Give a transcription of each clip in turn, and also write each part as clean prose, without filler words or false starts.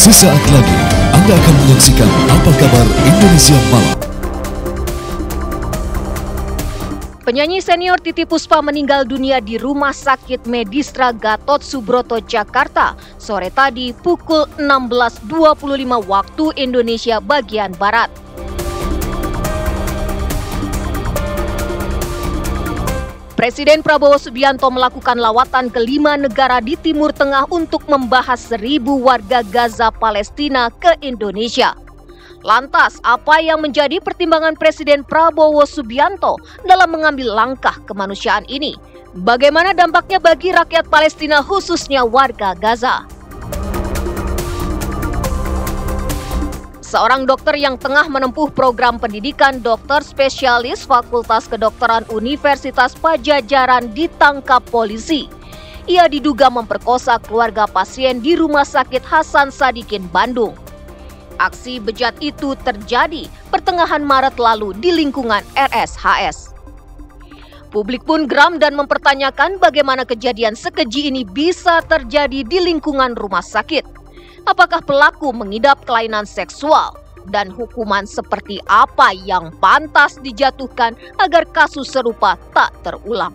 Sesaat lagi Anda akan menyaksikan Apa Kabar Indonesia Malam. Penyanyi senior Titiek Puspa meninggal dunia di Rumah Sakit Medistra Gatot Subroto, Jakarta sore tadi pukul 16.25 waktu Indonesia bagian Barat. Presiden Prabowo Subianto melakukan lawatan ke 5 negara di Timur Tengah untuk membahas 1.000 warga Gaza Palestina ke Indonesia. Lantas, apa yang menjadi pertimbangan Presiden Prabowo Subianto dalam mengambil langkah kemanusiaan ini? Bagaimana dampaknya bagi rakyat Palestina khususnya warga Gaza? Seorang dokter yang tengah menempuh program pendidikan dokter spesialis Fakultas Kedokteran Universitas Pajajaran ditangkap polisi. Ia diduga memperkosa keluarga pasien di Rumah Sakit Hasan Sadikin, Bandung. Aksi bejat itu terjadi pertengahan Maret lalu di lingkungan RSHS. Publik pun geram dan mempertanyakan bagaimana kejadian sekeji ini bisa terjadi di lingkungan rumah sakit. Apakah pelaku mengidap kelainan seksual? Dan hukuman seperti apa yang pantas dijatuhkan agar kasus serupa tak terulang?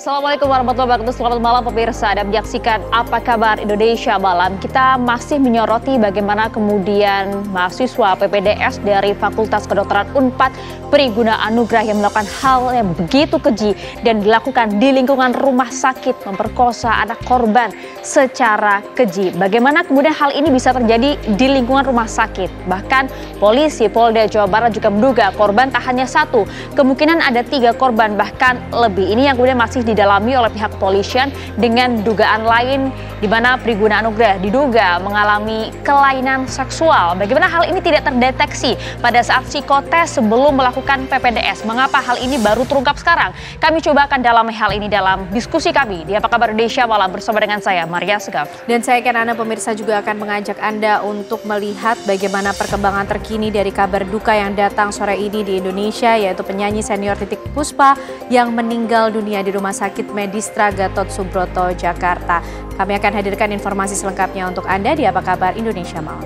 Assalamualaikum warahmatullahi wabarakatuh. Selamat malam pemirsa. Anda menyaksikan Apa Kabar Indonesia Malam. Kita masih menyoroti bagaimana kemudian mahasiswa PPDS dari Fakultas Kedokteran Unpad Priguna Anugrah yang melakukan hal yang begitu keji dan dilakukan di lingkungan rumah sakit, memperkosa anak korban secara keji. Bagaimana kemudian hal ini bisa terjadi di lingkungan rumah sakit? Bahkan polisi Polda Jawa Barat juga menduga korban tak hanya satu, kemungkinan ada 3 korban bahkan lebih. Ini yang kemudian masih didalami oleh pihak kepolisian dengan dugaan lain di mana Priguna Anugrah diduga mengalami kelainan seksual. Bagaimana hal ini tidak terdeteksi pada saat psikotes sebelum melakukan PPDS? Mengapa hal ini baru terungkap sekarang? Kami coba akan dalami hal ini dalam diskusi kami di Apa Kabar Indonesia Malam bersama dengan saya Maria Segaf. Dan saya Anda pemirsa juga akan mengajak Anda untuk melihat bagaimana perkembangan terkini dari kabar duka yang datang sore ini di Indonesia, yaitu penyanyi senior Titiek Puspa yang meninggal dunia di Rumah Sakit Medistra Gatot Subroto, Jakarta. Kami akan hadirkan informasi selengkapnya untuk Anda di Apa Kabar Indonesia Malam.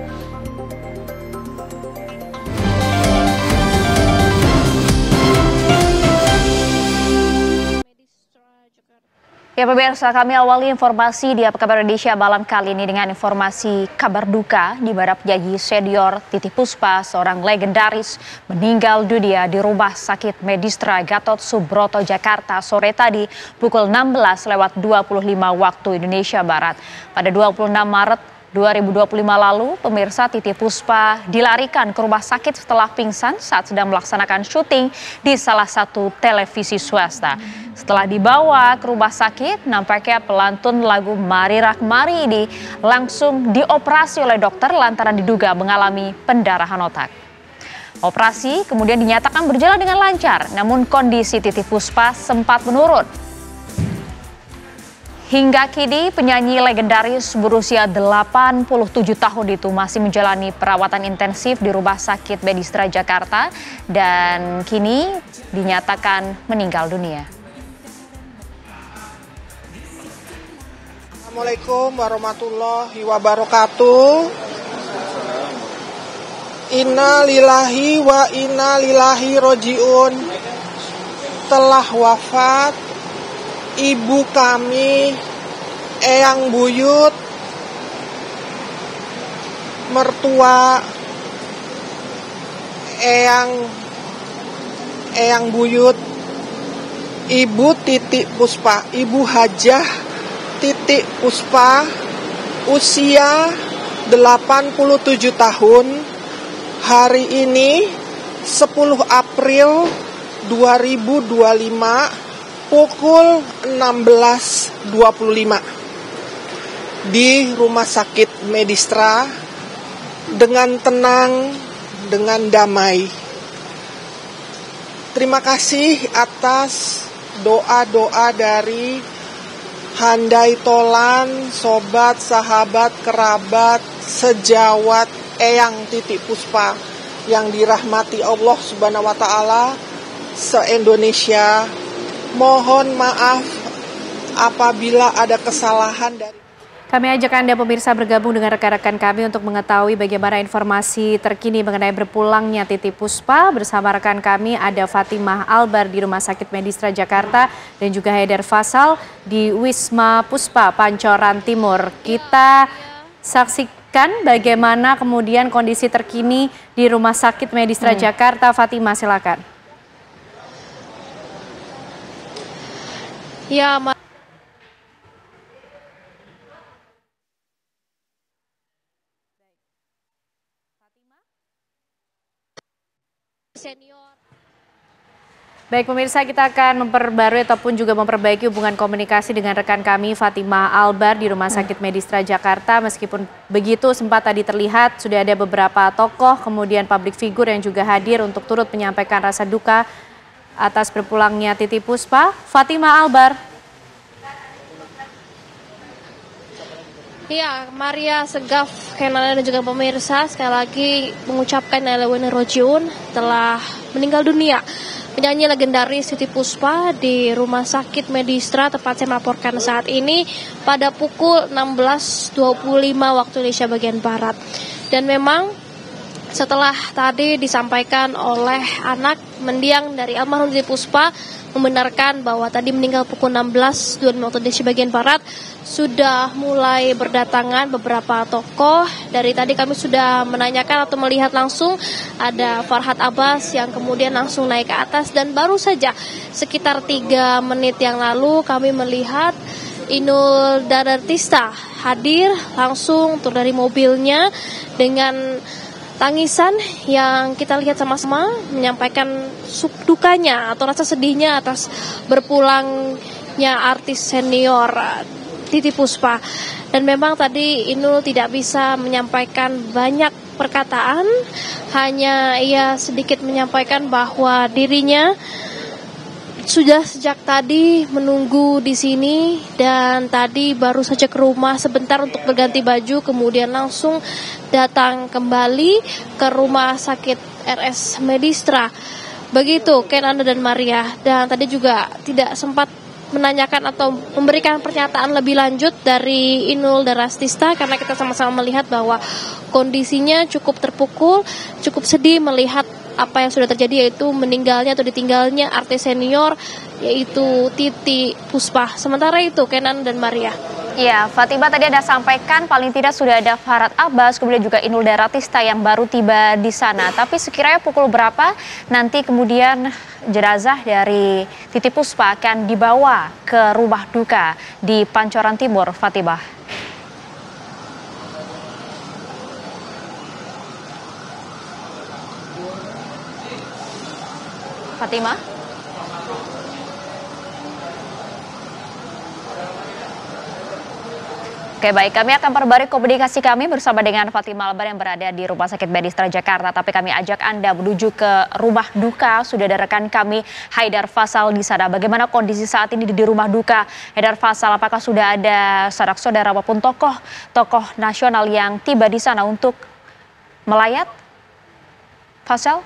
Ya pemirsa, kami awali informasi di Apa Kabar Indonesia Malam kali ini dengan informasi kabar duka di mana penyanyi senior Titiek Puspa, seorang legendaris, meninggal dunia di Rumah Sakit Medistra Gatot Subroto, Jakarta sore tadi pukul 16.25 waktu Indonesia Barat. Pada 26 Maret 2025 lalu, pemirsa, Titiek Puspa dilarikan ke rumah sakit setelah pingsan saat sedang melaksanakan syuting di salah satu televisi swasta. Setelah dibawa ke rumah sakit, nampaknya pelantun lagu Mari Rak Mari ini langsung dioperasi oleh dokter lantaran diduga mengalami pendarahan otak. Operasi kemudian dinyatakan berjalan dengan lancar, namun kondisi Titiek Puspa sempat menurun. Hingga kini penyanyi legendaris berusia 87 tahun itu masih menjalani perawatan intensif di Rumah Sakit Medistra Jakarta dan kini dinyatakan meninggal dunia. Assalamualaikum warahmatullahi wabarakatuh. Inna lillahi wa inna ilaihi rojiun. Telah wafat ibu kami, Eyang Buyut, mertua Eyang Buyut, Ibu Titiek Puspa, Ibu Hajah Titiek Puspa, usia 87 tahun. Hari ini 10 April 2025 pukul 16.25 di Rumah Sakit Medistra dengan tenang, dengan damai. Terima kasih atas doa-doa dari handai tolan, sobat, sahabat, kerabat, sejawat, Eyang Titik Puspa yang dirahmati Allah Subhanahu wa Ta'ala, se-Indonesia. Mohon maaf apabila ada kesalahan dari Kami ajak Anda pemirsa bergabung dengan rekan-rekan kami untuk mengetahui bagaimana informasi terkini mengenai berpulangnya Titi Puspa. Bersama rekan kami ada Fatimah Albar di Rumah Sakit Medistra Jakarta dan juga Haidar Faisal di Wisma Puspa Pancoran Timur. Kita saksikan bagaimana kemudian kondisi terkini di Rumah Sakit Medistra Jakarta. Fatimah, silakan. Ya, senior. Baik pemirsa, kita akan memperbarui ataupun juga memperbaiki hubungan komunikasi dengan rekan kami Fatimah Albar di Rumah Sakit Medistra Jakarta. Meskipun begitu sempat tadi terlihat sudah ada beberapa tokoh kemudian publik figur yang juga hadir untuk turut menyampaikan rasa duka atas berpulangnya Titi Puspa. Fatimah Albar. Ya, Maria Segaf, Kenalan dan juga pemirsa sekali lagi mengucapkan Innalillahi Rojiun telah meninggal dunia. Penyanyi legendaris Titi Puspa di Rumah Sakit Medistra tempat saya melaporkan saat ini pada pukul 16.25 waktu Indonesia bagian Barat. Dan memang setelah tadi disampaikan oleh anak mendiang dari almarhum Titi Puspa membenarkan bahwa tadi meninggal pukul 16.25 waktu Indonesia bagian Barat, sudah mulai berdatangan beberapa tokoh. Dari tadi kami sudah menanyakan atau melihat langsung ada Farhad Abbas yang kemudian langsung naik ke atas, dan baru saja sekitar 3 menit yang lalu kami melihat Inul Daratista hadir langsung turun dari mobilnya dengan tangisan yang kita lihat sama-sama menyampaikan dukanya atau rasa sedihnya atas berpulangnya artis senior Titi Puspa. Dan memang tadi Inul tidak bisa menyampaikan banyak perkataan, hanya ia sedikit menyampaikan bahwa dirinya sudah sejak tadi menunggu di sini dan tadi baru saja ke rumah sebentar untuk berganti baju, kemudian langsung datang kembali ke Rumah Sakit RS Medistra. Begitu Ken, Anda dan Maria. Dan tadi juga tidak sempat menanyakan atau memberikan pernyataan lebih lanjut dari Inul Daratista karena kita sama-sama melihat bahwa kondisinya cukup terpukul, cukup sedih melihat apa yang sudah terjadi, yaitu meninggalnya atau ditinggalnya artis senior yaitu Titi Puspa. Sementara itu Kenan dan Maria. Ya, Fatimah tadi Anda sampaikan paling tidak sudah ada Farhad Abbas, kemudian juga Inul Daratista yang baru tiba di sana. Tapi sekiranya pukul berapa nanti kemudian jenazah dari Titi Puspa akan dibawa ke rumah duka di Pancoran Timur, Fatimah? Fatimah? Oke, baik, kami akan perbarui komunikasi kami bersama dengan Fatimah Albar yang berada di Rumah Sakit Medistra Jakarta. Tapi kami ajak Anda menuju ke rumah duka. Sudah ada rekan kami Haidar Faisal di sana. Bagaimana kondisi saat ini di rumah duka? Haidar Faisal, apakah sudah ada saudara-saudara maupun tokoh nasional yang tiba di sana untuk melayat? Faisal?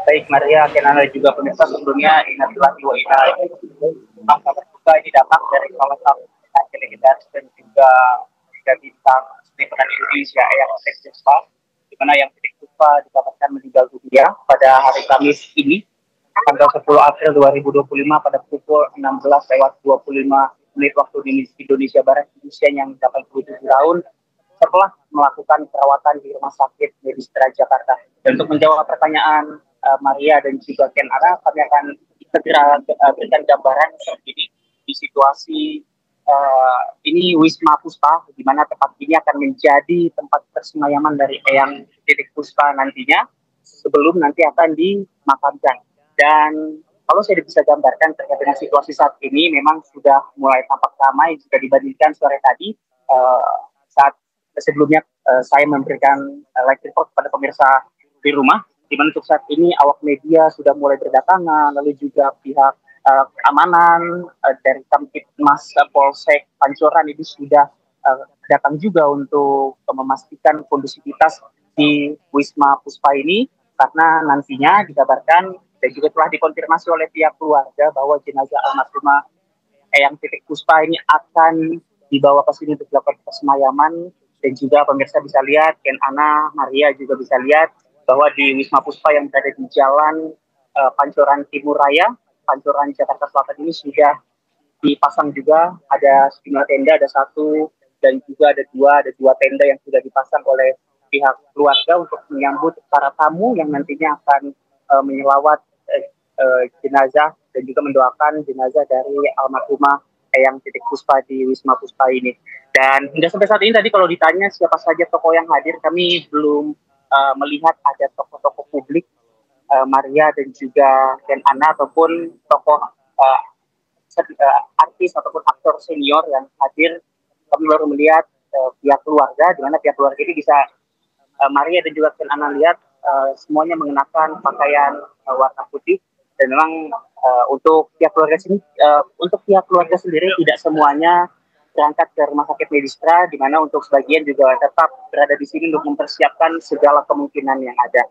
Baik Maria, Kenan dan juga pemirsa, sebelumnya innalillahi wa inna ilaihi raji'un. Kabar duka ini datang dari salah satu penyanyi legendaris dan juga bintang seni peran Indonesia Eyang Titik Puspa, di mana Eyang Titik Puspa dikabarkan meninggal dunia pada hari Kamis ini, tanggal 10 April 2025 pada pukul 16:25 waktu Indonesia Barat, usianya yang 87 tahun, setelah melakukan perawatan di Rumah Sakit Medistra Jakarta. Dan untuk menjawab pertanyaan Maria dan juga Ken Ara, kami akan segera berikan gambaran ini di situasi ini Wisma Puspa, di mana tempat ini akan menjadi tempat persemayaman dari Eyang Titik Puspa nantinya sebelum nanti akan dimakamkan. Dan kalau saya bisa gambarkan terkait dengan situasi saat ini, memang sudah mulai tampak ramai jika dibandingkan sore tadi saat sebelumnya saya memberikan live report kepada pemirsa di rumah, di mana untuk saat ini awak media sudah mulai berdatangan, lalu juga pihak keamanan dari Kamtibmas Polsek Pancoran ini sudah datang juga untuk memastikan kondusivitas di Wisma Puspa ini, karena nantinya dikabarkan dan juga telah dikonfirmasi oleh pihak keluarga bahwa jenazah almarhumah Eyang Titik Puspa ini akan dibawa ke sini untuk dilakukan pesemayaman. Dan juga pemirsa bisa lihat, Ken Ana, Maria juga bisa lihat bahwa di Wisma Puspa yang berada di Jalan Pancoran Timur Raya, Pancoran Jakarta Selatan ini sudah dipasang juga, ada sejumlah tenda, ada 1 dan juga ada dua tenda yang sudah dipasang oleh pihak keluarga untuk menyambut para tamu yang nantinya akan menyelawat jenazah dan juga mendoakan jenazah dari almarhumah Eyang Titik Puspa di Wisma Puspa ini. Dan hingga sampai saat ini tadi kalau ditanya siapa saja tokoh yang hadir, kami belum melihat ada tokoh-tokoh publik, Maria dan juga Ken Ana, ataupun tokoh artis ataupun aktor senior yang hadir. Kami baru melihat pihak keluarga, di mana pihak keluarga ini bisa Maria dan juga Ken Ana lihat semuanya mengenakan pakaian warna putih. Dan memang untuk pihak keluarga sendiri tidak semuanya berangkat ke Rumah Sakit Medistra, di mana untuk sebagian juga tetap berada di sini untuk mempersiapkan segala kemungkinan yang ada.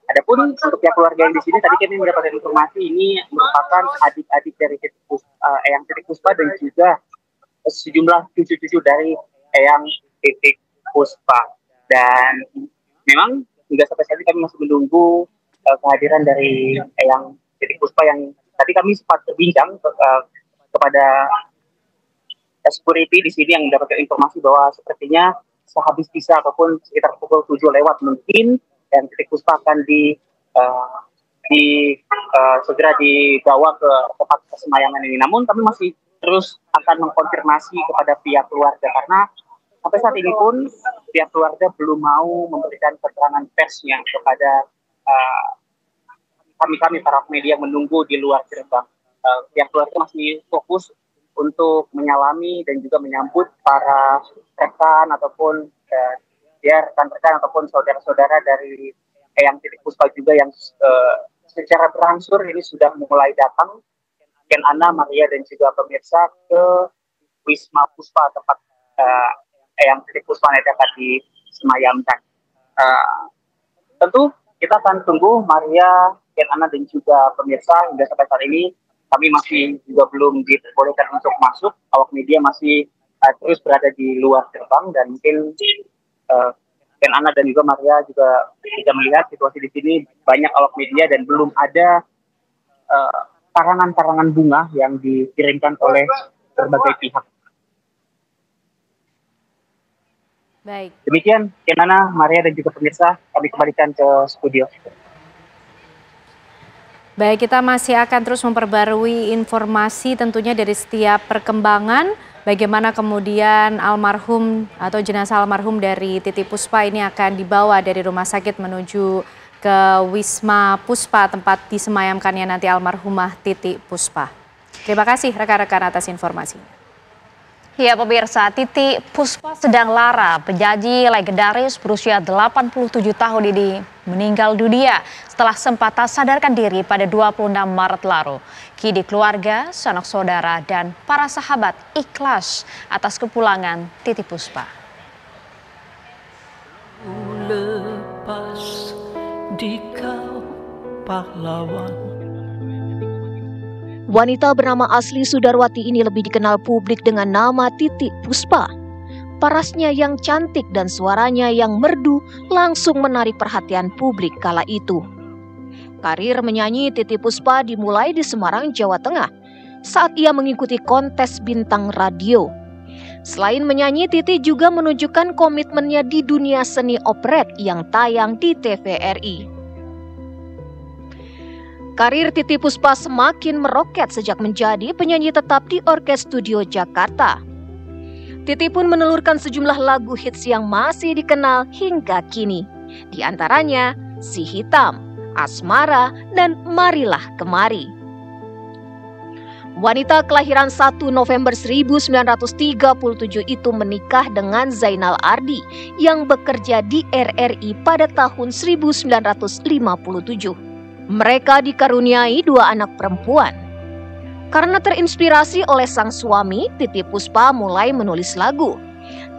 Adapun untuk pihak keluarga yang di sini, tadi kami mendapatkan informasi ini merupakan adik-adik dari Eyang Titik Puspa dan juga sejumlah cucu-cucu dari Eyang Titik Puspa. Dan memang hingga sampai saat ini kami masih menunggu kehadiran dari Eyang Titik Puspa yang tadi kami sempat berbincang kepada security di sini yang mendapatkan informasi bahwa sepertinya sehabis bisa ataupun sekitar pukul 7 lewat mungkin Eyang Titik Puspa akan segera dibawa ke tempat persemayangan ini. Namun kami masih terus akan mengkonfirmasi kepada pihak keluarga, karena sampai saat ini pun pihak keluarga belum mau memberikan keterangan persnya kepada kami para media menunggu di luar gerbang. Pihak keluarga masih fokus untuk menyalami dan juga menyambut para rekan ataupun rekan-rekan ataupun saudara-saudara dari Eyang Titik Puspa juga yang secara berangsur ini sudah mulai datang, Ken Ana, Maria dan juga pemirsa ke Wisma Puspa tempat Eyang Titik Puspa yang dapat disemayamkan. Tentu kita akan tunggu Maria, Ken Ana dan juga pemirsa. Hingga sampai saat ini kami masih juga belum diperbolehkan untuk masuk. Awak media masih terus berada di luar gerbang, dan mungkin Ken Ana dan juga Maria juga bisa melihat situasi di sini, banyak awak media dan belum ada karangan-karangan bunga yang dikirimkan oleh berbagai pihak. Baik. Demikian Ken Ana, Maria dan juga pemirsa, kami kembalikan ke studio. Baik, kita masih akan terus memperbarui informasi tentunya dari setiap perkembangan bagaimana kemudian almarhum atau jenazah almarhum dari Titik Puspa ini akan dibawa dari rumah sakit menuju ke Wisma Puspa tempat disemayamkannya nanti almarhumah Titik Puspa. Terima kasih rekan-rekan atas informasinya. Ya pemirsa, Titik Puspa sedang lara, penyanyi legendaris berusia 87 tahun ini meninggal dunia setelah sempat tak sadarkan diri pada 26 Maret lalu. Kini keluarga, sanak saudara dan para sahabat ikhlas atas kepulangan Titik Puspa. Lepas di kau pahlawan. Wanita bernama asli Sudarwati ini lebih dikenal publik dengan nama Titik Puspa. Parasnya yang cantik dan suaranya yang merdu langsung menarik perhatian publik kala itu. Karir menyanyi Titik Puspa dimulai di Semarang, Jawa Tengah, saat ia mengikuti kontes bintang radio. Selain menyanyi, Titik juga menunjukkan komitmennya di dunia seni operet yang tayang di TVRI. Karir Titik Puspa semakin meroket sejak menjadi penyanyi tetap di Orkes Studio Jakarta. Titik pun menelurkan sejumlah lagu hits yang masih dikenal hingga kini. Di antaranya Si Hitam, Asmara, dan Marilah Kemari. Wanita kelahiran 1 November 1937 itu menikah dengan Zainal Ardi yang bekerja di RRI pada tahun 1957. Mereka dikaruniai 2 anak perempuan. Karena terinspirasi oleh sang suami, Titi Puspa mulai menulis lagu.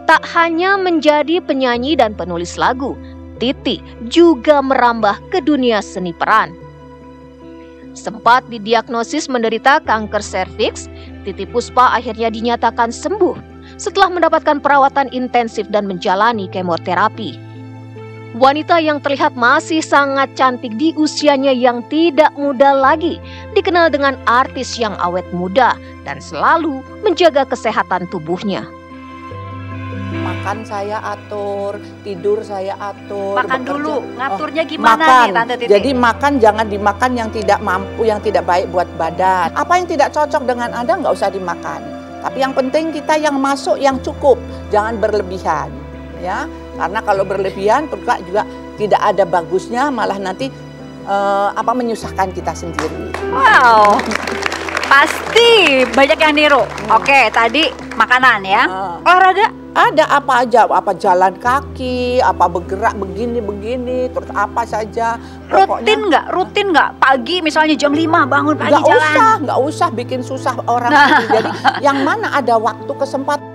Tak hanya menjadi penyanyi dan penulis lagu, Titi juga merambah ke dunia seni peran. Sempat didiagnosis menderita kanker serviks, Titi Puspa akhirnya dinyatakan sembuh setelah mendapatkan perawatan intensif dan menjalani kemoterapi. Wanita yang terlihat masih sangat cantik di usianya yang tidak muda lagi, dikenal dengan artis yang awet muda dan selalu menjaga kesehatan tubuhnya. Makan saya atur, tidur saya atur. Makan bekerja. dulu, ngaturnya gimana makan. nih Tante Titi? Jadi makan jangan dimakan yang tidak mampu, yang tidak baik buat badan. Apa yang tidak cocok dengan Anda nggak usah dimakan. Tapi yang penting kita yang masuk yang cukup, jangan berlebihan, ya. Karena kalau berlebihan juga tidak ada bagusnya, malah nanti menyusahkan kita sendiri. Wow, pasti banyak yang niru. Oke, tadi makanan ya. Olahraga? Ada apa aja, apa jalan kaki, apa bergerak begini, terus apa saja. Pokoknya, Rutin nggak? Pagi misalnya jam 5 bangun pagi jalan. Nggak usah bikin susah orang. Jadi yang mana ada waktu kesempatan.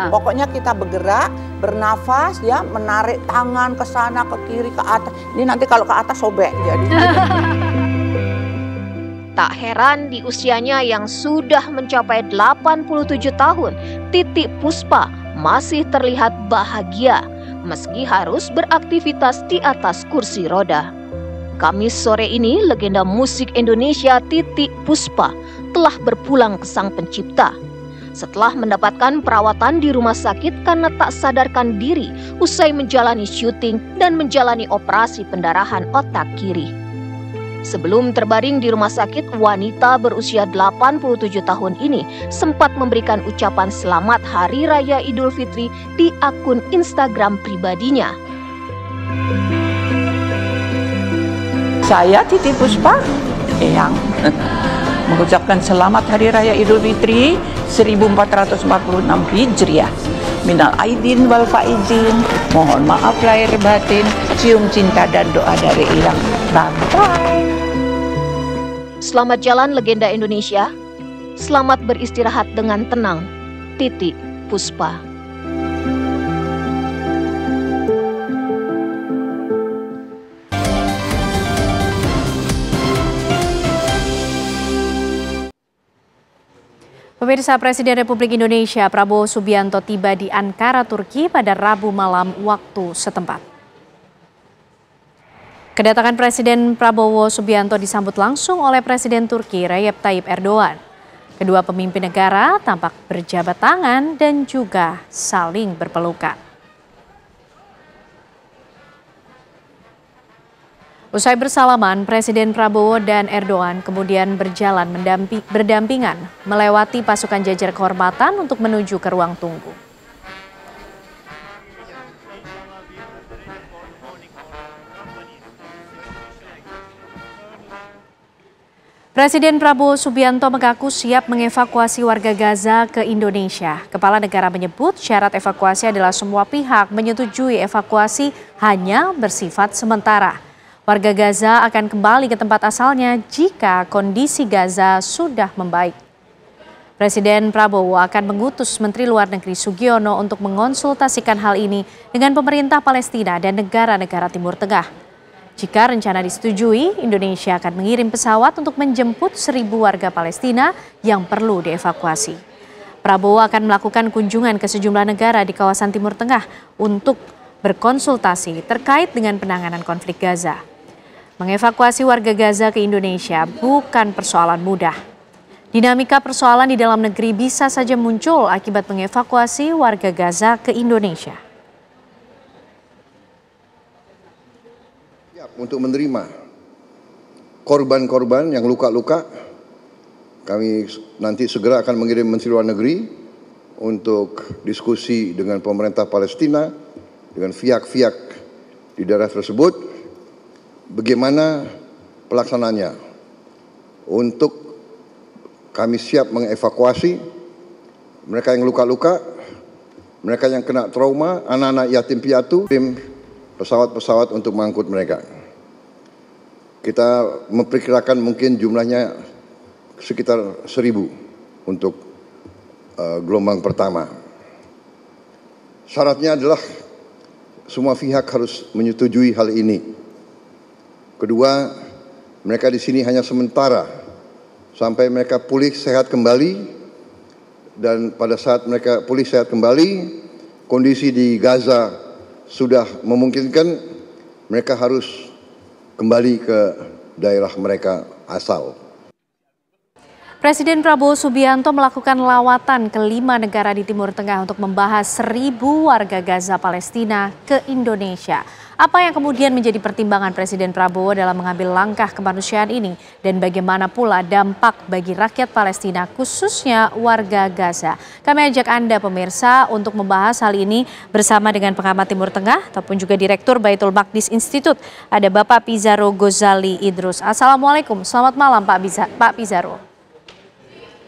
Pokoknya kita bergerak, bernafas, ya, menarik tangan ke sana, ke kiri, ke atas. Ini nanti kalau ke atas sobek. Jadi. Tak heran di usianya yang sudah mencapai 87 tahun, Titi Puspa masih terlihat bahagia meski harus beraktivitas di atas kursi roda. Kamis sore ini, legenda musik Indonesia Titi Puspa telah berpulang ke Sang Pencipta. Setelah mendapatkan perawatan di rumah sakit karena tak sadarkan diri usai menjalani syuting dan menjalani operasi pendarahan otak kiri. Sebelum terbaring di rumah sakit, wanita berusia 87 tahun ini sempat memberikan ucapan selamat Hari Raya Idul Fitri di akun Instagram pribadinya. Saya Titi Puspa yang mengucapkan selamat Hari Raya Idul Fitri 1446 Hijriah. Minal aidin wal faizin, mohon maaf lahir batin, cium cinta dan doa dari Ilang. Bye-bye. Selamat jalan legenda Indonesia. Selamat beristirahat dengan tenang. Titi Puspa. Pemirsa, Presiden Republik Indonesia Prabowo Subianto tiba di Ankara, Turki pada Rabu malam waktu setempat. Kedatangan Presiden Prabowo Subianto disambut langsung oleh Presiden Turki Recep Tayyip Erdogan. Kedua pemimpin negara tampak berjabat tangan dan juga saling berpelukan. Usai bersalaman, Presiden Prabowo dan Erdogan kemudian berjalan berdampingan melewati pasukan jajar kehormatan untuk menuju ke ruang tunggu. Presiden Prabowo Subianto mengaku siap mengevakuasi warga Gaza ke Indonesia. Kepala negara menyebut syarat evakuasi adalah semua pihak menyetujui evakuasi hanya bersifat sementara. Warga Gaza akan kembali ke tempat asalnya jika kondisi Gaza sudah membaik. Presiden Prabowo akan mengutus Menteri Luar Negeri Sugiono untuk mengonsultasikan hal ini dengan pemerintah Palestina dan negara-negara Timur Tengah. Jika rencana disetujui, Indonesia akan mengirim pesawat untuk menjemput 1.000 warga Palestina yang perlu dievakuasi. Prabowo akan melakukan kunjungan ke sejumlah negara di kawasan Timur Tengah untuk berkonsultasi terkait dengan penanganan konflik Gaza. Mengevakuasi warga Gaza ke Indonesia bukan persoalan mudah. Dinamika persoalan di dalam negeri bisa saja muncul akibat mengevakuasi warga Gaza ke Indonesia. Untuk menerima korban-korban yang luka-luka, kami nanti segera akan mengirim Menteri Luar Negeri untuk diskusi dengan pemerintah Palestina, dengan pihak-pihak di daerah tersebut, bagaimana pelaksananya untuk kami siap mengevakuasi mereka yang luka-luka, mereka yang kena trauma, anak-anak yatim piatu, pesawat-pesawat untuk mengangkut mereka. Kita memperkirakan mungkin jumlahnya sekitar 1.000 untuk gelombang pertama. Syaratnya adalah semua pihak harus menyetujui hal ini. Kedua, mereka di sini hanya sementara sampai mereka pulih sehat kembali, dan pada saat mereka pulih sehat kembali, kondisi di Gaza sudah memungkinkan, mereka harus kembali ke daerah mereka asal. Presiden Prabowo Subianto melakukan lawatan ke 5 negara di Timur Tengah untuk membahas 1.000 warga Gaza Palestina ke Indonesia. Apa yang kemudian menjadi pertimbangan Presiden Prabowo dalam mengambil langkah kemanusiaan ini, dan bagaimana pula dampak bagi rakyat Palestina khususnya warga Gaza? Kami ajak Anda pemirsa untuk membahas hal ini bersama dengan pengamat Timur Tengah ataupun juga Direktur Baitul Maqdis Institute. Ada Bapak Pizarro Ghazali Idrus. Assalamualaikum, selamat malam Pak Pizarro.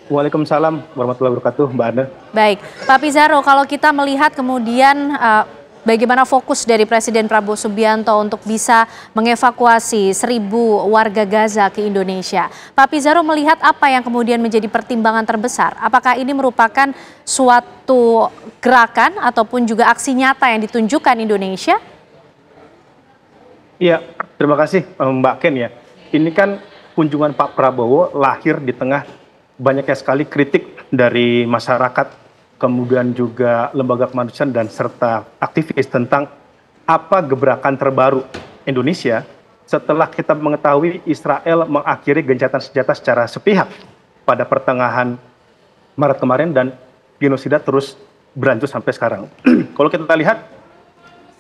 Waalaikumsalam warahmatullahi wabarakatuh, Mbak Ana. Baik, Pak Pizarro, kalau kita melihat kemudian bagaimana fokus dari Presiden Prabowo Subianto untuk bisa mengevakuasi 1.000 warga Gaza ke Indonesia, Pak Pizarro melihat apa yang kemudian menjadi pertimbangan terbesar? Apakah ini merupakan suatu gerakan ataupun juga aksi nyata yang ditunjukkan Indonesia? Iya, terima kasih Mbak Ken ya. Ini kan kunjungan Pak Prabowo lahir di tengah banyaknya sekali kritik dari masyarakat, kemudian juga lembaga kemanusiaan dan serta aktivis tentang apa gebrakan terbaru Indonesia setelah kita mengetahui Israel mengakhiri gencatan senjata secara sepihak pada pertengahan Maret kemarin dan genosida terus berlanjut sampai sekarang. Kalau kita lihat,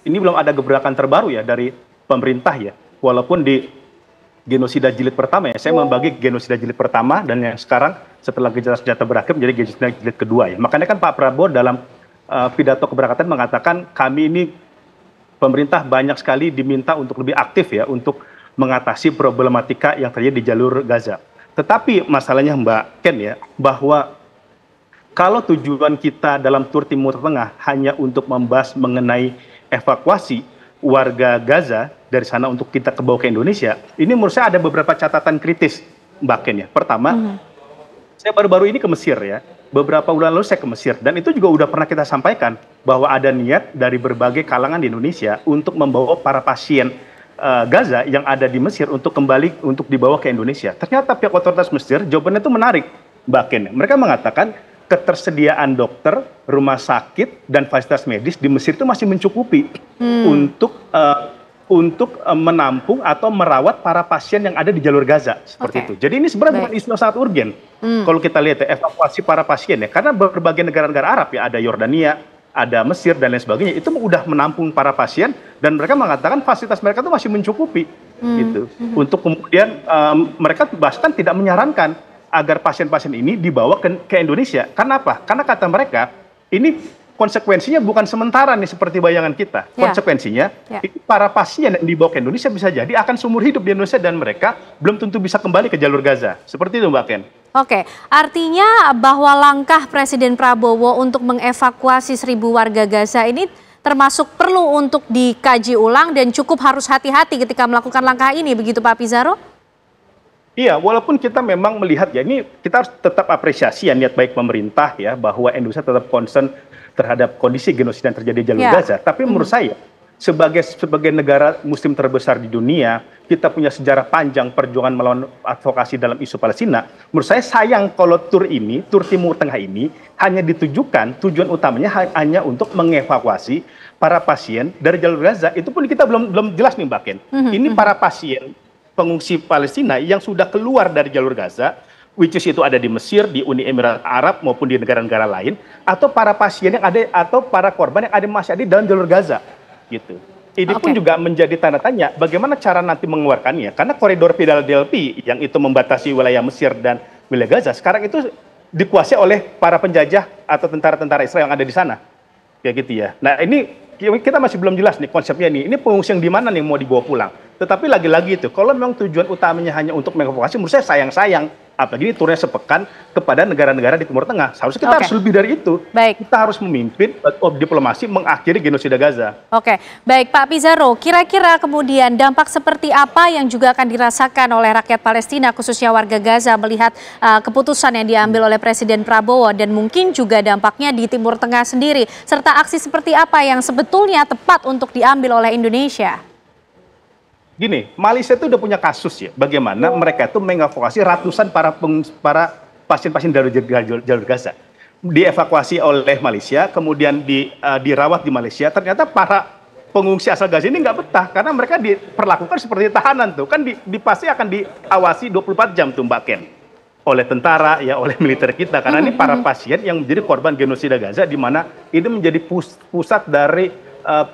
ini belum ada gebrakan terbaru ya dari pemerintah ya, walaupun di genosida jilid pertama ya, saya membagi genosida jilid pertama dan yang sekarang setelah gencatan senjata berakhir menjadi genosida jilid kedua ya. Makanya kan Pak Prabowo dalam pidato keberangkatan mengatakan kami ini pemerintah banyak sekali diminta untuk lebih aktif ya untuk mengatasi problematika yang terjadi di jalur Gaza. Tetapi masalahnya Mbak Ken ya, bahwa kalau tujuan kita dalam tur Timur Tengah hanya untuk membahas mengenai evakuasi warga Gaza dari sana untuk kita bawa ke Indonesia, ini menurut saya ada beberapa catatan kritis, Mbak Ken ya. Pertama, saya baru-baru ini ke Mesir ya, beberapa bulan lalu saya ke Mesir, dan itu juga udah pernah kita sampaikan bahwa ada niat dari berbagai kalangan di Indonesia untuk membawa para pasien Gaza yang ada di Mesir untuk kembali untuk dibawa ke Indonesia. Ternyata pihak otoritas Mesir jawabannya itu menarik, Mbak Ken. Mereka mengatakan ketersediaan dokter, rumah sakit, dan fasilitas medis di Mesir itu masih mencukupi untuk menampung atau merawat para pasien yang ada di jalur Gaza seperti itu. Jadi ini sebenarnya bukan isu sangat urgen. Kalau kita lihat ya, evakuasi para pasien ya, karena berbagai negara-negara Arab ya, ada Yordania, ada Mesir dan lain sebagainya, itu udah menampung para pasien dan mereka mengatakan fasilitas mereka itu masih mencukupi gitu. Untuk kemudian mereka bahkan tidak menyarankan agar pasien-pasien ini dibawa ke Indonesia. Karena apa? Karena kata mereka ini konsekuensinya bukan sementara nih seperti bayangan kita. Konsekuensinya para pasien yang dibawa ke Indonesia bisa jadi akan seumur hidup di Indonesia dan mereka belum tentu bisa kembali ke jalur Gaza. Seperti itu Mbak Ken. Oke, artinya bahwa langkah Presiden Prabowo untuk mengevakuasi 1.000 warga Gaza ini termasuk perlu untuk dikaji ulang dan cukup harus hati-hati ketika melakukan langkah ini, begitu Pak Pizarro? Iya, walaupun kita memang melihat ya, ini kita harus tetap apresiasi ya niat baik pemerintah ya, bahwa Indonesia tetap concern terhadap kondisi genosida yang terjadi di jalur Gaza. Tapi menurut saya, sebagai negara muslim terbesar di dunia, kita punya sejarah panjang perjuangan melawan advokasi dalam isu Palestina. Menurut saya sayang kalau tur Timur Tengah ini hanya ditujukan, tujuan utamanya hanya untuk mengevakuasi para pasien dari jalur Gaza. Itu pun kita belum jelas nih Mbak Ken. Ini para pasien pengungsi Palestina yang sudah keluar dari jalur Gaza, which is itu ada di Mesir, di Uni Emirat Arab maupun di negara-negara lain, atau para pasien yang ada atau para korban yang masih ada di dalam jalur Gaza, gitu. Ini pun juga menjadi tanda tanya bagaimana cara nanti mengeluarkannya, karena koridor Philadelphia yang itu membatasi wilayah Mesir dan wilayah Gaza sekarang itu dikuasai oleh para penjajah atau tentara-tentara Israel yang ada di sana, kayak gitu ya. Nah ini kita masih belum jelas nih konsepnya nih. Ini pengungsi yang di mana nih mau dibawa pulang? Tetapi lagi-lagi itu, kalau memang tujuan utamanya hanya untuk mengevakuasi, menurut saya sayang-sayang Apalagi ini turnya sepekan kepada negara-negara di Timur Tengah. Seharusnya kita harus lebih dari itu. Baik. Kita harus memimpin diplomasi mengakhiri genosida Gaza. Oke, baik Pak Pizarro, kira-kira kemudian dampak seperti apa yang juga akan dirasakan oleh rakyat Palestina, khususnya warga Gaza, melihat keputusan yang diambil oleh Presiden Prabowo, dan mungkin juga dampaknya di Timur Tengah sendiri, serta aksi seperti apa yang sebetulnya tepat untuk diambil oleh Indonesia? Gini, Malaysia itu udah punya kasus ya, bagaimana mereka itu mengevakuasi ratusan para pasien-pasien dari jalur Gaza. Dievakuasi oleh Malaysia, kemudian dirawat di Malaysia, ternyata para pengungsi asal Gaza ini nggak betah, karena mereka diperlakukan seperti tahanan tuh, kan pasti akan diawasi 24 jam tuh Mbak Ken. Oleh tentara, ya oleh militer kita, karena ini para pasien yang menjadi korban genosida Gaza, di mana ini menjadi pusat dari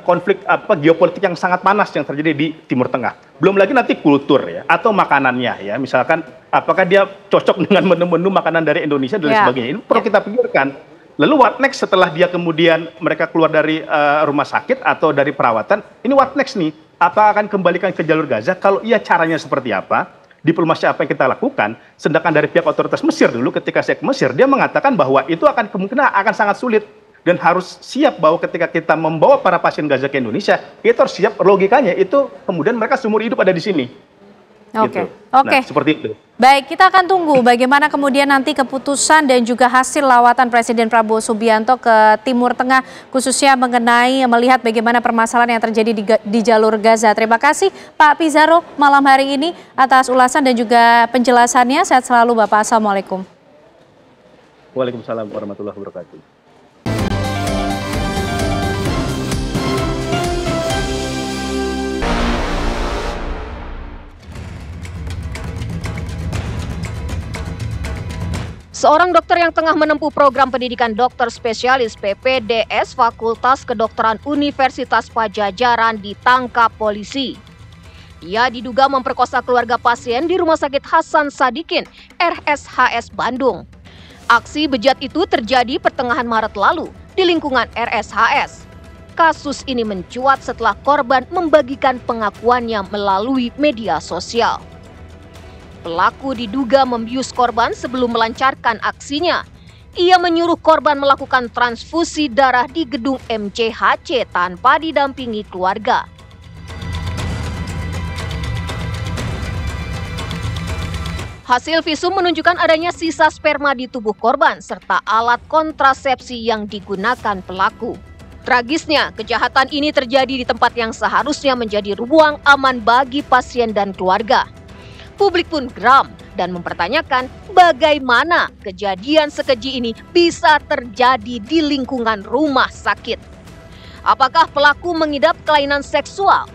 konflik geopolitik yang sangat panas yang terjadi di Timur Tengah. Belum lagi nanti kultur ya, atau makanannya ya, misalkan apakah dia cocok dengan menu-menu makanan dari Indonesia dan sebagainya. Ini perlu kita pikirkan. Lalu what next setelah dia kemudian mereka keluar dari rumah sakit atau dari perawatan, ini what next nih? Apa akan kembalikan ke jalur Gaza? Kalau iya, caranya seperti apa? Diplomasi apa yang kita lakukan? Sedangkan dari pihak otoritas Mesir dulu, ketika saya ke Mesir, dia mengatakan bahwa itu akan kemungkinan akan sangat sulit. Dan harus siap bahwa ketika kita membawa para pasien Gaza ke Indonesia, itu harus siap logikanya, itu kemudian mereka seumur hidup ada di sini. Oke, Gitu. oke. Nah, seperti itu. Baik, kita akan tunggu bagaimana kemudian nanti keputusan dan juga hasil lawatan Presiden Prabowo Subianto ke Timur Tengah, khususnya mengenai melihat bagaimana permasalahan yang terjadi di jalur Gaza. Terima kasih Pak Pizarro malam hari ini atas ulasan dan juga penjelasannya. Sehat selalu Bapak. Assalamualaikum. Waalaikumsalam warahmatullahi wabarakatuh. Seorang dokter yang tengah menempuh program pendidikan dokter spesialis PPDS Fakultas Kedokteran Universitas Padjadjaran ditangkap polisi. Ia diduga memperkosa keluarga pasien di Rumah Sakit Hasan Sadikin, RSHS Bandung. Aksi bejat itu terjadi pertengahan Maret lalu di lingkungan RSHS. Kasus ini mencuat setelah korban membagikan pengakuannya melalui media sosial. Pelaku diduga membius korban sebelum melancarkan aksinya. Ia menyuruh korban melakukan transfusi darah di gedung MCHC tanpa didampingi keluarga. Hasil visum menunjukkan adanya sisa sperma di tubuh korban serta alat kontrasepsi yang digunakan pelaku. Tragisnya, kejahatan ini terjadi di tempat yang seharusnya menjadi ruang aman bagi pasien dan keluarga. Publik pun geram dan mempertanyakan bagaimana kejadian sekeji ini bisa terjadi di lingkungan rumah sakit. Apakah pelaku mengidap kelainan seksual?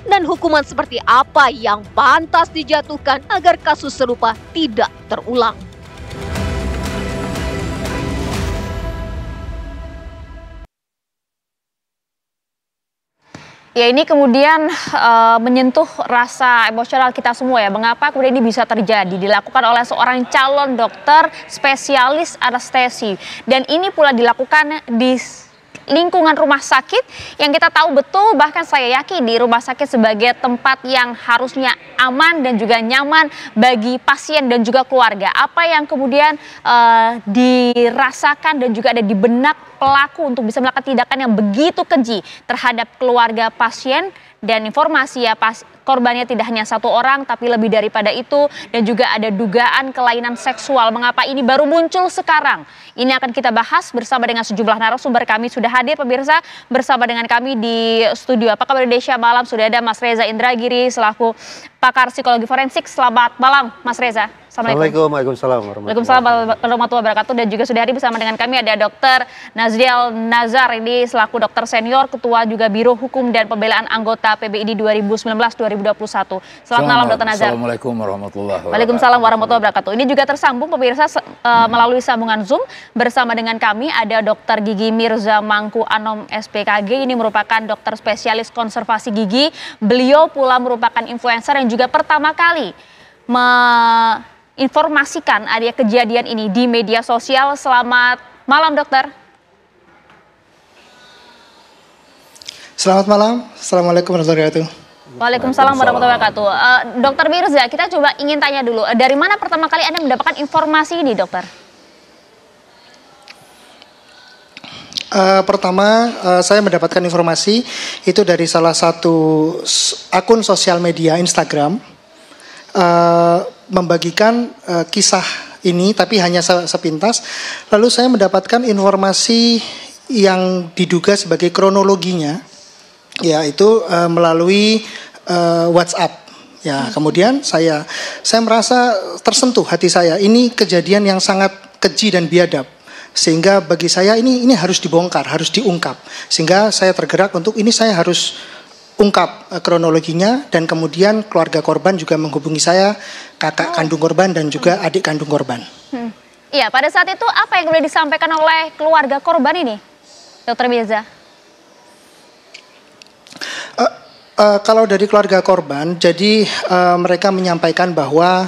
Dan hukuman seperti apa yang pantas dijatuhkan agar kasus serupa tidak terulang? Ya, ini kemudian menyentuh rasa emosional kita semua ya. Mengapa kemudian ini bisa terjadi? Dilakukan oleh seorang calon dokter spesialis anestesi. Dan ini pula dilakukan di lingkungan rumah sakit yang kita tahu betul, bahkan saya yakin di rumah sakit sebagai tempat yang harusnya aman dan juga nyaman bagi pasien dan juga keluarga. Apa yang kemudian dirasakan dan juga ada di benak pelaku untuk bisa melakukan tindakan yang begitu keji terhadap keluarga pasien. Dan informasi ya, korbannya tidak hanya satu orang tapi lebih daripada itu, dan juga ada dugaan kelainan seksual. Mengapa ini baru muncul sekarang? Ini akan kita bahas bersama dengan sejumlah narasumber. Kami sudah hadir pemirsa bersama dengan kami di studio Apa Kabar Indonesia Malam. Sudah ada Mas Reza Indragiri selaku pakar psikologi forensik. Selamat malam Mas Reza. Assalamualaikum. Waalaikumsalam warahmatullahi wabarakatuh. Dan juga sudah hadir bersama dengan kami ada Dr. Nazriel Nazar, ini selaku dokter senior, ketua juga Biro Hukum dan Pembelaan Anggota PBID 2019-2021. Selamat malam Dr. Nazar. Assalamualaikum warahmatullahi wabarakatuh. Waalaikumsalam warahmatullahi wabarakatuh. Ini juga tersambung pemirsa melalui sambungan Zoom bersama dengan kami ada Dr. Gigi Mirza Mangku Anom SPKG. Ini merupakan dokter spesialis konservasi gigi. Beliau pula merupakan influencer yang juga pertama kali informasikan ada kejadian ini di media sosial. Selamat malam dokter. Selamat malam. Assalamualaikum warahmatullahi wabarakatuh. Waalaikumsalam warahmatullahi wabarakatuh. Dokter Mirza, kita coba ingin tanya dulu, dari mana pertama kali Anda mendapatkan informasi ini, dokter? Pertama, saya mendapatkan informasi itu dari salah satu akun sosial media Instagram, membagikan kisah ini, tapi hanya sepintas. Lalu saya mendapatkan informasi yang diduga sebagai kronologinya, yaitu melalui WhatsApp. Ya, kemudian saya merasa tersentuh hati saya. Ini kejadian yang sangat keji dan biadab. Sehingga bagi saya ini harus dibongkar, harus diungkap. Sehingga saya tergerak untuk ini saya harus ungkap kronologinya, dan kemudian keluarga korban juga menghubungi saya, kakak kandung korban dan juga adik kandung korban. Iya, pada saat itu apa yang kemudian disampaikan oleh keluarga korban ini, Dokter Mirza? Kalau dari keluarga korban, jadi mereka menyampaikan bahwa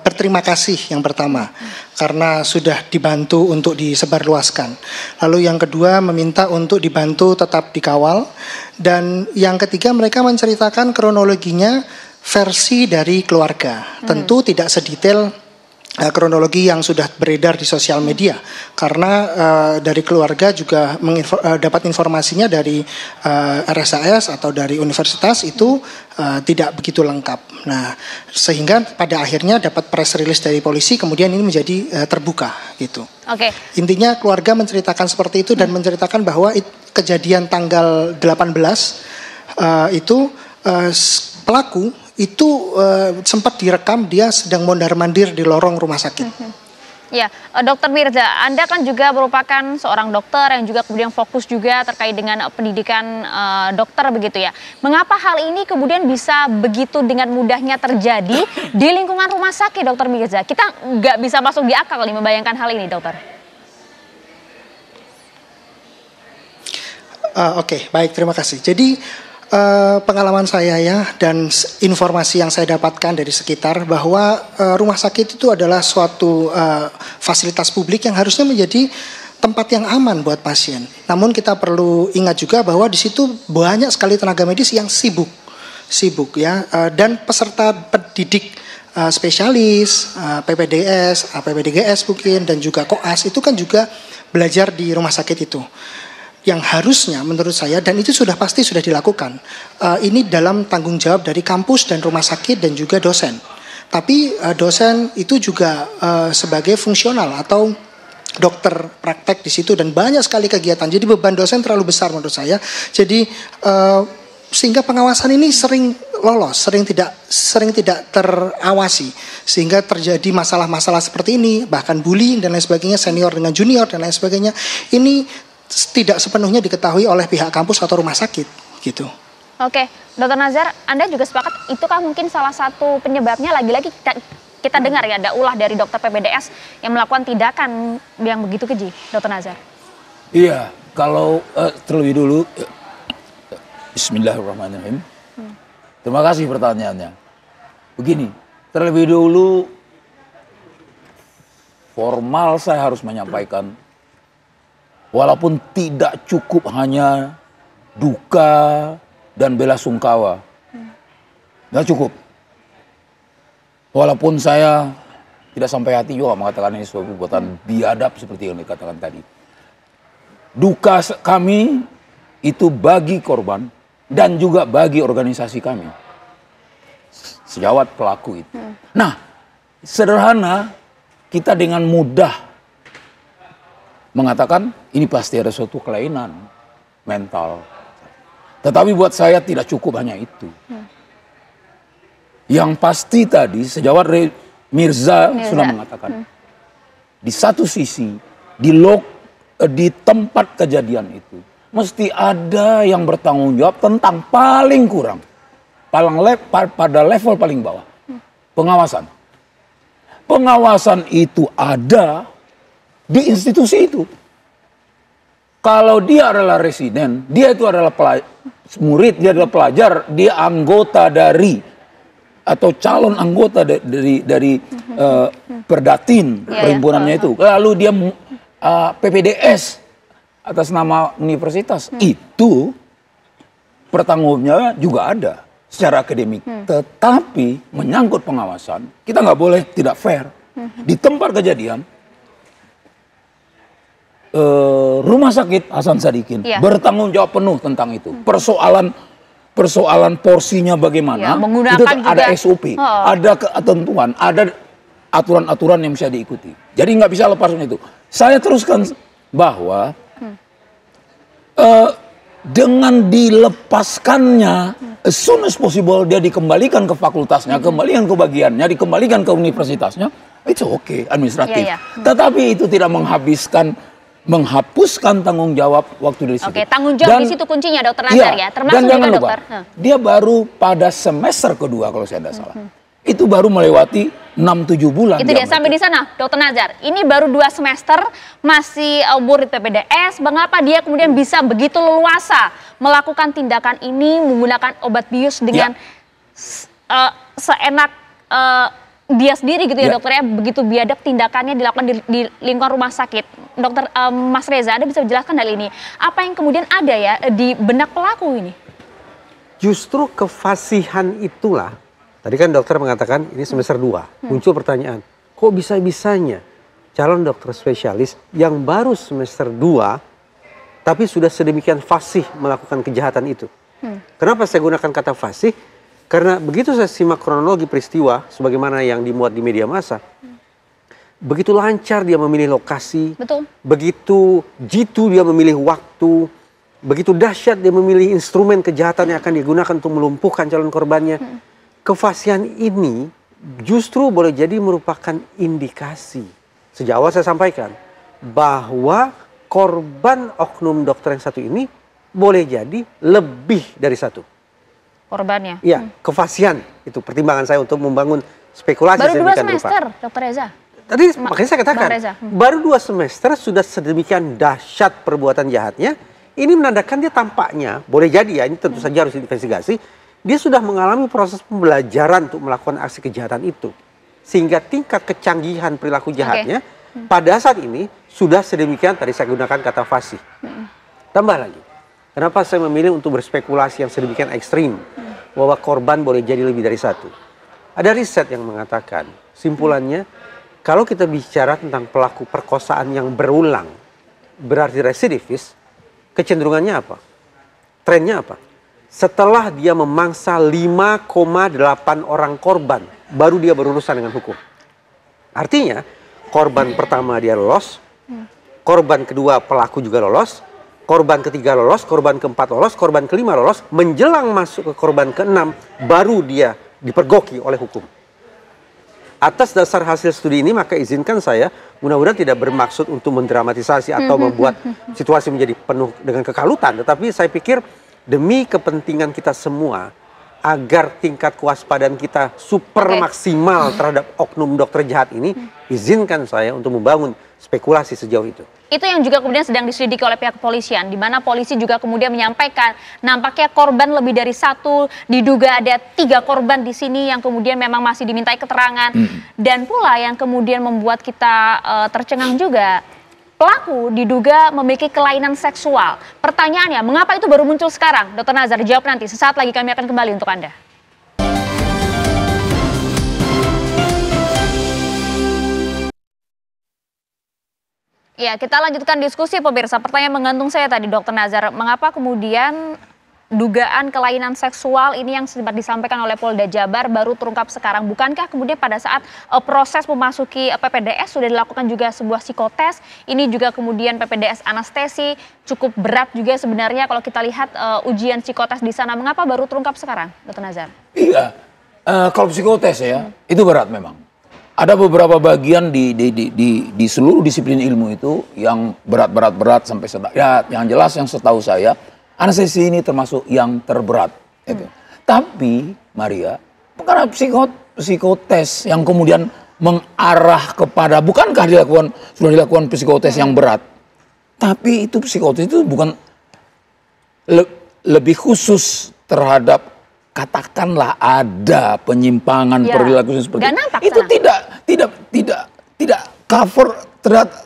berterima kasih yang pertama karena sudah dibantu untuk disebarluaskan. Lalu yang kedua meminta untuk dibantu tetap dikawal, dan yang ketiga mereka menceritakan kronologinya versi dari keluarga. Tentu tidak sedetail kronologi yang sudah beredar di sosial media, karena dari keluarga juga dapat informasinya dari RSAS atau dari universitas itu tidak begitu lengkap. Nah, sehingga pada akhirnya dapat press release dari polisi, kemudian ini menjadi terbuka gitu. Oke. Intinya keluarga menceritakan seperti itu dan menceritakan bahwa kejadian tanggal 18 itu pelaku itu sempat direkam dia sedang mondar-mandir di lorong rumah sakit. Ya, Dokter Mirza, Anda kan juga merupakan seorang dokter yang juga kemudian fokus juga terkait dengan pendidikan dokter begitu ya. Mengapa hal ini kemudian bisa begitu dengan mudahnya terjadi di lingkungan rumah sakit, Dokter Mirza? Kita nggak bisa masuk di akal nih membayangkan hal ini, dokter. Oke, baik, terima kasih. Jadi pengalaman saya ya dan informasi yang saya dapatkan dari sekitar bahwa rumah sakit itu adalah suatu fasilitas publik yang harusnya menjadi tempat yang aman buat pasien. Namun kita perlu ingat juga bahwa di situ banyak sekali tenaga medis yang sibuk ya, dan peserta pendidik spesialis, PPDS, PPDGS mungkin, dan juga koas itu kan juga belajar di rumah sakit itu. Yang harusnya menurut saya, dan itu sudah pasti sudah dilakukan, ini dalam tanggung jawab dari kampus dan rumah sakit dan juga dosen. Tapi dosen itu juga sebagai fungsional atau dokter praktek di situ, dan banyak sekali kegiatan. Jadi beban dosen terlalu besar menurut saya. Jadi sehingga pengawasan ini sering lolos, sering tidak terawasi, sehingga terjadi masalah-masalah seperti ini, bahkan bullying dan lain sebagainya, senior dengan junior dan lain sebagainya. Ini tidak sepenuhnya diketahui oleh pihak kampus atau rumah sakit gitu. Oke, Dokter Nazar, Anda juga sepakat itu kan mungkin salah satu penyebabnya, lagi-lagi kita dengar ya ada ulah dari dokter PPDS yang melakukan tindakan yang begitu keji, Dokter Nazar. Iya, kalau terlebih dulu, Bismillahirrahmanirrahim. Terima kasih pertanyaannya. Begini, terlebih dulu formal saya harus menyampaikan, walaupun tidak cukup hanya duka dan bela sungkawa, tidak cukup. Walaupun saya tidak sampai hati juga mengatakan ini suatu perbuatan biadab seperti yang dikatakan tadi. Duka kami itu bagi korban dan juga bagi organisasi kami, sejawat pelaku itu. Nah, sederhana kita dengan mudah mengatakan ini pasti ada suatu kelainan mental. Tetapi buat saya tidak cukup hanya itu. Yang pasti tadi sejawat Mirza sudah mengatakan, di satu sisi di tempat kejadian itu mesti ada yang bertanggung jawab tentang paling kurang, pada level paling bawah, pengawasan. Pengawasan itu ada di institusi itu. Kalau dia adalah residen, dia itu adalah murid, dia adalah pelajar, dia anggota dari atau calon anggota dari Perdatin, perhimpunannya itu. Lalu dia PPDS atas nama universitas, itu pertanggungjawabannya juga ada. secara akademik. Tetapi menyangkut pengawasan, kita nggak boleh tidak fair. Di tempat kejadian, Rumah Sakit Hasan Sadikin bertanggung jawab penuh tentang itu. Persoalan porsinya bagaimana, itu ada SOP, ada ketentuan, ada aturan-aturan yang bisa diikuti. Jadi nggak bisa lepaskan itu. Saya teruskan bahwa dengan dilepaskannya, as soon as possible dia dikembalikan ke fakultasnya, kembalikan ke bagiannya, dikembalikan ke universitasnya, itu oke, administratif. Tetapi itu tidak menghapuskan tanggung jawab waktu dari situ. Oke, tanggung jawab di situ kuncinya, Dokter Nazar ya, termasuk dan jangan juga lupa, dokter. dia baru pada semester kedua kalau saya tidak salah. Itu baru melewati 6-7 bulan. Itu dia, sampai di sana, Dokter Nazar. Ini baru 2 semester, masih murid PPDS. Mengapa dia kemudian bisa begitu leluasa melakukan tindakan ini, menggunakan obat bius dengan seenak dia sendiri gitu ya, dokter ya, begitu biadab tindakannya dilakukan di lingkungan rumah sakit. Dokter Mas Reza, Anda bisa menjelaskan hal ini? Apa yang kemudian ada ya di benak pelaku ini? Justru kefasihan itulah, tadi kan dokter mengatakan ini semester 2, muncul pertanyaan, kok bisa-bisanya calon dokter spesialis yang baru semester 2 tapi sudah sedemikian fasih melakukan kejahatan itu? Kenapa saya gunakan kata fasih? Karena begitu saya simak kronologi peristiwa sebagaimana yang dimuat di media massa, begitu lancar dia memilih lokasi, begitu jitu dia memilih waktu, begitu dahsyat dia memilih instrumen kejahatan yang akan digunakan untuk melumpuhkan calon korbannya. Kefasihan ini justru boleh jadi merupakan indikasi. Sejak awal saya sampaikan bahwa korban oknum dokter yang satu ini boleh jadi lebih dari satu. Korbannya? Iya, kefasihan itu pertimbangan saya untuk membangun spekulasi. Baru 2 semester, Dokter Reza. Tadi makanya saya katakan, baru 2 semester sudah sedemikian dahsyat perbuatan jahatnya. Ini menandakan dia tampaknya, boleh jadi ya, ini tentu saja harus diinvestigasi, dia sudah mengalami proses pembelajaran untuk melakukan aksi kejahatan itu. Sehingga tingkat kecanggihan perilaku jahatnya pada saat ini sudah sedemikian, tadi saya gunakan kata fasih. Tambah lagi. Kenapa saya memilih untuk berspekulasi yang sedemikian ekstrim bahwa korban boleh jadi lebih dari satu? Ada riset yang mengatakan, simpulannya, kalau kita bicara tentang pelaku perkosaan yang berulang, berarti residivis, kecenderungannya apa? Trennya apa? Setelah dia memangsa 5,8 orang korban, baru dia berurusan dengan hukum. Artinya, korban pertama dia lolos, korban kedua pelaku juga lolos, korban ketiga lolos, korban keempat lolos, korban kelima lolos, menjelang masuk ke korban keenam, baru dia dipergoki oleh hukum. Atas dasar hasil studi ini, maka izinkan saya, mudah-mudahan tidak bermaksud untuk mendramatisasi atau membuat situasi menjadi penuh dengan kekalutan, tetapi saya pikir demi kepentingan kita semua, agar tingkat kewaspadaan kita super maksimal terhadap oknum dokter jahat ini, izinkan saya untuk membangun spekulasi sejauh itu. Itu yang juga kemudian sedang diselidiki oleh pihak kepolisian, di mana polisi juga kemudian menyampaikan nampaknya korban lebih dari 1, diduga ada 3 korban di sini yang kemudian memang masih dimintai keterangan. Dan pula yang kemudian membuat kita tercengang juga, pelaku diduga memiliki kelainan seksual. Pertanyaannya, mengapa itu baru muncul sekarang? Dokter Nazar, dijawab nanti. Sesaat lagi kami akan kembali untuk Anda. Ya, kita lanjutkan diskusi pemirsa. Pertanyaan menggantung saya tadi, Dokter Nazar. Mengapa kemudian dugaan kelainan seksual ini yang sempat disampaikan oleh Polda Jabar baru terungkap sekarang? Bukankah kemudian pada saat proses memasuki PPDS sudah dilakukan juga sebuah psikotes? Ini juga kemudian PPDS anestesi, cukup berat juga sebenarnya kalau kita lihat ujian psikotes di sana. Mengapa baru terungkap sekarang, Dokter Nazar? Iya, kalau psikotes ya, itu berat memang. Ada beberapa bagian di seluruh disiplin ilmu itu yang berat sampai sedang. Ya, yang jelas yang setahu saya, anestesi ini termasuk yang terberat. Gitu. Tapi, Maria, karena psikotes yang kemudian mengarah kepada, bukankah sudah dilakukan psikotes yang berat? Tapi itu psikotes itu bukan lebih khusus terhadap, katakanlah ada penyimpangan perilaku seperti itu, tidak cover,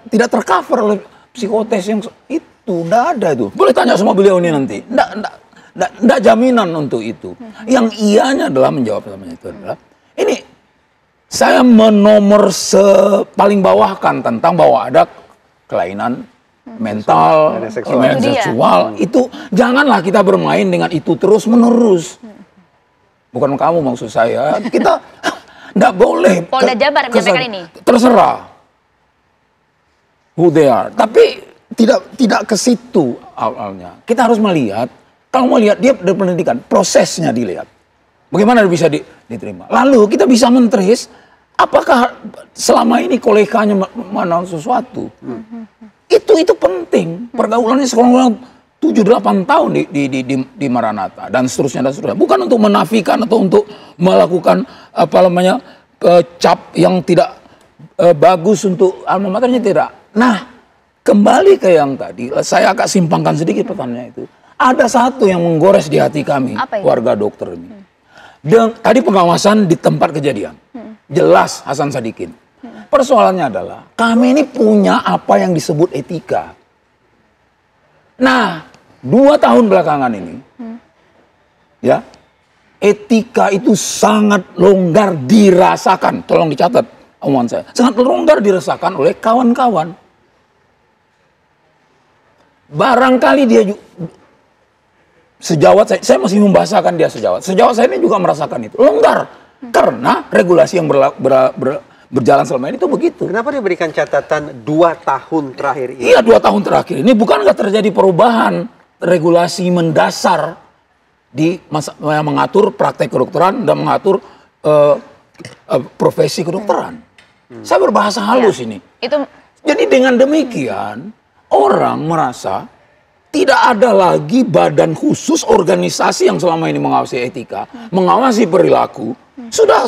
tidak tercover oleh psikotes yang itu, tidak ada itu. Boleh tanya sama beliau ini nanti. Nggak jaminan untuk itu. Yang ianya adalah menjawab namanya itu adalah ini saya menomor paling bawahkan tentang bahwa ada kelainan mental, kelainan seksual. Itu janganlah kita bermain dengan itu terus menerus. Bukan kamu maksud saya, kita nggak boleh. Polda Jabar menyampaikan ini. Terserah who they are, tapi tidak ke situ awalnya. Kita harus melihat, kalau mau lihat dia berpendidikan, prosesnya dilihat. Bagaimana bisa diterima. Lalu kita bisa men-trace apakah selama ini koleganya mana sesuatu. Itu penting. Pergaulannya sekolah 7-8 tahun di Maranatha dan seterusnya. Bukan untuk menafikan atau untuk melakukan cap yang tidak bagus untuk alma maternya, tidak. Nah, kembali ke yang tadi, saya agak simpangkan sedikit pertanyaan itu. Ada satu yang menggores di hati kami, warga dokter ini. Tadi pengawasan di tempat kejadian. Jelas Hasan Sadikin. Persoalannya adalah, kami ini punya apa yang disebut etika. Nah, 2 tahun belakangan ini, ya, etika itu sangat longgar dirasakan. Tolong dicatat omongan saya. Sangat longgar dirasakan oleh kawan-kawan. Barangkali dia sejawat saya masih membahasakan dia sejawat. Sejawat saya ini juga merasakan itu. Longgar. Karena regulasi yang berjalan selama ini itu begitu. Kenapa diberikan catatan 2 tahun terakhir ini? Iya, 2 tahun terakhir ini bukan nggak terjadi perubahan regulasi mendasar yang mengatur praktek kedokteran dan mengatur profesi kedokteran. Saya berbahasa halus ini. Jadi dengan demikian orang merasa tidak ada lagi badan khusus organisasi yang selama ini mengawasi etika, mengawasi perilaku, sudah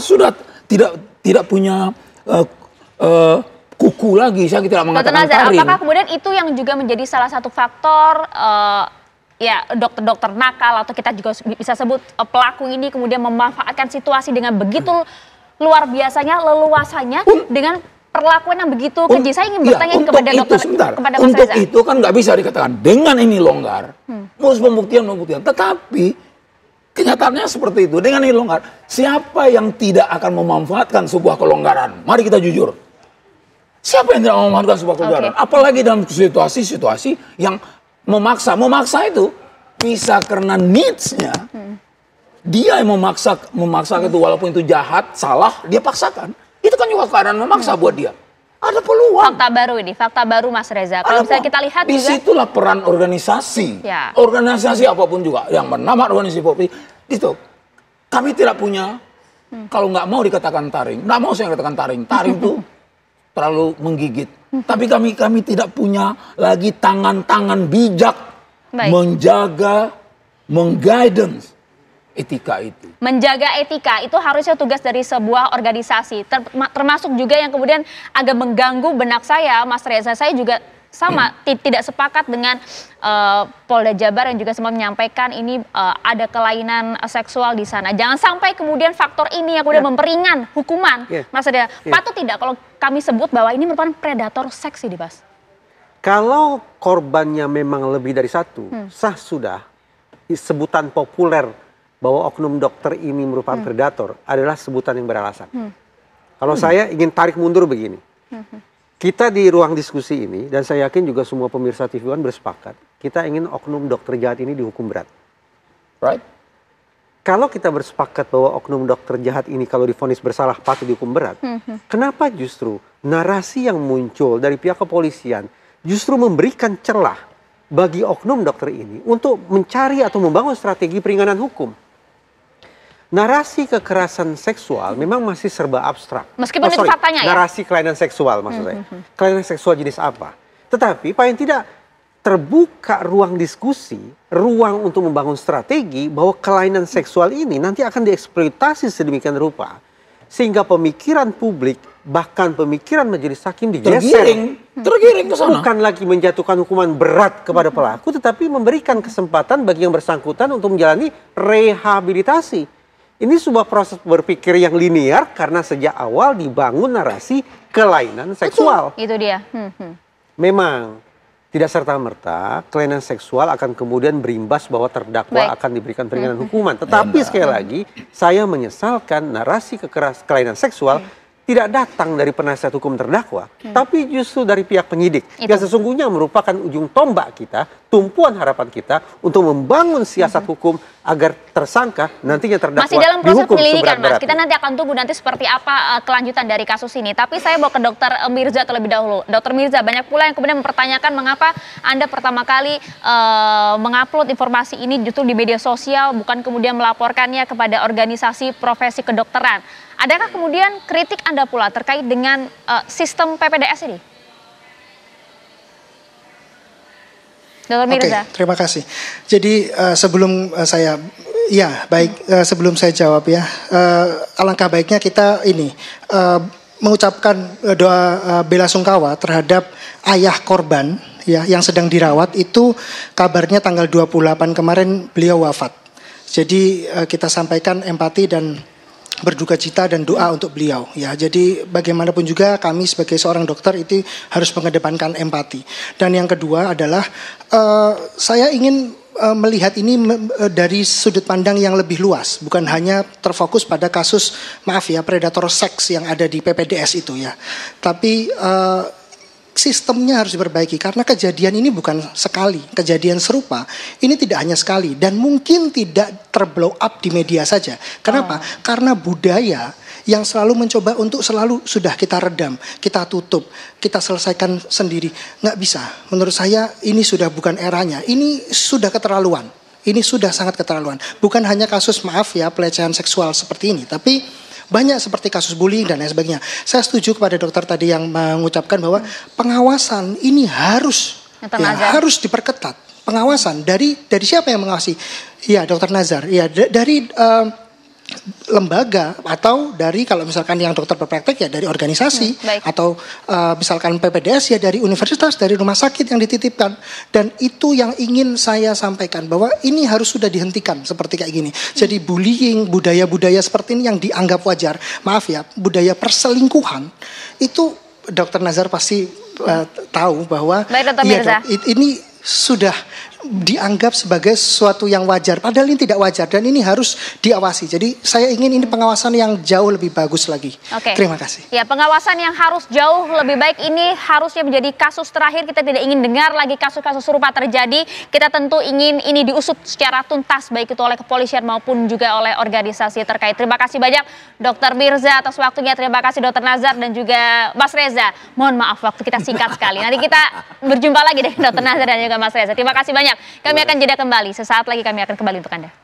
tidak punya kuku lagi. Saya tidak mengatakan taring. Apakah kemudian itu yang juga menjadi salah satu faktor ya dokter-dokter nakal atau kita juga bisa sebut pelaku ini kemudian memanfaatkan situasi dengan begitu luar biasanya, leluasannya dengan perlakuan yang begitu keji. Saya ingin bertanya kepada dokter, kepada Mas Reza. Untuk itu kan nggak bisa dikatakan dengan ini longgar, harus pembuktian. Tetapi kenyataannya seperti itu. Dengan ini longgar, siapa yang tidak akan memanfaatkan sebuah kelonggaran? Mari kita jujur. Siapa yang tidak memanfaatkan sebuah kelonggaran? Apalagi dalam situasi-situasi yang memaksa. Memaksa itu bisa karena needs-nya. Dia yang memaksa itu walaupun itu jahat, salah, dia paksakan. Itu kan juga keadaan memaksa buat dia. Ada peluang. Fakta baru ini, fakta baru Mas Reza. Kalau misalnya kita lihat juga. Disitulah peran organisasi. Ya. Organisasi apapun juga. Yang bernama organisasi profesi. Itu. Kami tidak punya, kalau nggak mau dikatakan taring. Nggak mau saya katakan taring. Taring itu terlalu menggigit. Tapi kami tidak punya lagi tangan-tangan bijak. Menjaga, mengguidance etika itu. Menjaga etika itu harusnya tugas dari sebuah organisasi, termasuk juga yang kemudian agak mengganggu benak saya, Mas Reza. Saya juga sama tidak sepakat dengan Polda Jabar yang juga sempat menyampaikan ini ada kelainan seksual di sana. Jangan sampai kemudian faktor ini yang kemudian memperingan hukuman, Mas Reza. Patut tidak kalau kami sebut bahwa ini merupakan predator seks ini, Bas? Kalau korbannya memang lebih dari satu, sah sudah sebutan populer bahwa oknum dokter ini merupakan predator adalah sebutan yang beralasan. Kalau saya ingin tarik mundur begini. Kita di ruang diskusi ini, dan saya yakin juga semua pemirsa TV One bersepakat, kita ingin oknum dokter jahat ini dihukum berat. Right? Kalau kita bersepakat bahwa oknum dokter jahat ini kalau divonis bersalah patut dihukum berat, kenapa justru narasi yang muncul dari pihak kepolisian justru memberikan celah bagi oknum dokter ini untuk mencari atau membangun strategi peringanan hukum? Narasi kekerasan seksual memang masih serba abstrak. Meskipun itu faktanya ya? Narasi kelainan seksual maksud saya. Kelainan seksual jenis apa? Tetapi paling tidak terbuka ruang diskusi, ruang untuk membangun strategi bahwa kelainan seksual ini nanti akan dieksploitasi sedemikian rupa. Sehingga pemikiran publik, bahkan pemikiran majelis hakim digeser. Tergiring ke sana. Bukan lagi menjatuhkan hukuman berat kepada pelaku, tetapi memberikan kesempatan bagi yang bersangkutan untuk menjalani rehabilitasi. Ini sebuah proses berpikir yang linear karena sejak awal dibangun narasi kelainan seksual. Itu dia. Memang tidak serta-merta kelainan seksual akan kemudian berimbas bahwa terdakwa akan diberikan peringanan hukuman. Tetapi sekali lagi, saya menyesalkan narasi kelainan seksual tidak datang dari penasihat hukum terdakwa, tapi justru dari pihak penyidik. Yang sesungguhnya merupakan ujung tombak kita, tumpuan harapan kita untuk membangun siasat hukum agar tersangka nantinya terdakwa masih dalam proses dihukum penyelidikan, Mas. seberat-beratnya. Kita nanti akan tunggu nanti seperti apa kelanjutan dari kasus ini. Tapi saya mau ke Dokter Mirza terlebih dahulu. Dokter Mirza, banyak pula yang kemudian mempertanyakan mengapa Anda pertama kali mengupload informasi ini justru di media sosial, bukan kemudian melaporkannya kepada organisasi profesi kedokteran. Adakah kemudian kritik Anda pula terkait dengan sistem PPDS ini? Dr. Mirza. Oke, terima kasih. Jadi sebelum saya, sebelum saya jawab ya, alangkah baiknya kita ini mengucapkan doa bela sungkawa terhadap ayah korban ya yang sedang dirawat. Itu kabarnya tanggal 28 kemarin beliau wafat. Jadi kita sampaikan empati dan berduka cita dan doa untuk beliau ya. Jadi bagaimanapun juga kami sebagai seorang dokter itu harus mengedepankan empati. Dan yang kedua adalah saya ingin melihat ini dari sudut pandang yang lebih luas, bukan hanya terfokus pada kasus predator seks yang ada di PPDS itu ya. Tapi sistemnya harus diperbaiki karena kejadian ini bukan sekali, kejadian serupa ini tidak hanya sekali dan mungkin tidak terblow up di media saja. Kenapa? Karena budaya yang selalu mencoba untuk selalu sudah kita redam, kita tutup, kita selesaikan sendiri. Nggak bisa. Menurut saya ini sudah bukan eranya. Ini sudah keterlaluan. Ini sudah sangat keterlaluan. Bukan hanya kasus pelecehan seksual seperti ini, tapi banyak seperti kasus bullying dan lain sebagainya. Saya setuju kepada dokter tadi yang mengucapkan bahwa pengawasan ini harus diperketat. Pengawasan dari siapa yang mengawasi? Ya, Dokter Nazar. Ya, dari lembaga atau dari kalau misalkan yang dokter berpraktek ya dari organisasi atau misalkan PPDS ya dari universitas, dari rumah sakit yang dititipkan. Dan itu yang ingin saya sampaikan bahwa ini harus sudah dihentikan seperti kayak gini. Jadi bullying, budaya-budaya seperti ini yang dianggap wajar, budaya perselingkuhan itu Dokter Nazar pasti tahu bahwa ini sudah dianggap sebagai sesuatu yang wajar, padahal ini tidak wajar dan ini harus diawasi. Jadi saya ingin ini pengawasan yang jauh lebih bagus lagi. Terima kasih. Ya, pengawasan yang harus jauh lebih baik ini harusnya menjadi kasus terakhir. Kita tidak ingin dengar lagi kasus-kasus serupa terjadi. Kita tentu ingin ini diusut secara tuntas baik itu oleh kepolisian maupun juga oleh organisasi terkait. Terima kasih banyak Dokter Mirza atas waktunya. Terima kasih Dokter Nazar dan juga Mas Reza. Mohon maaf waktu kita singkat sekali. Nanti kita berjumpa lagi dengan Dokter Nazar dan juga Mas Reza. Terima kasih banyak. Kami akan jeda kembali. Sesaat lagi kami akan kembali untuk Anda.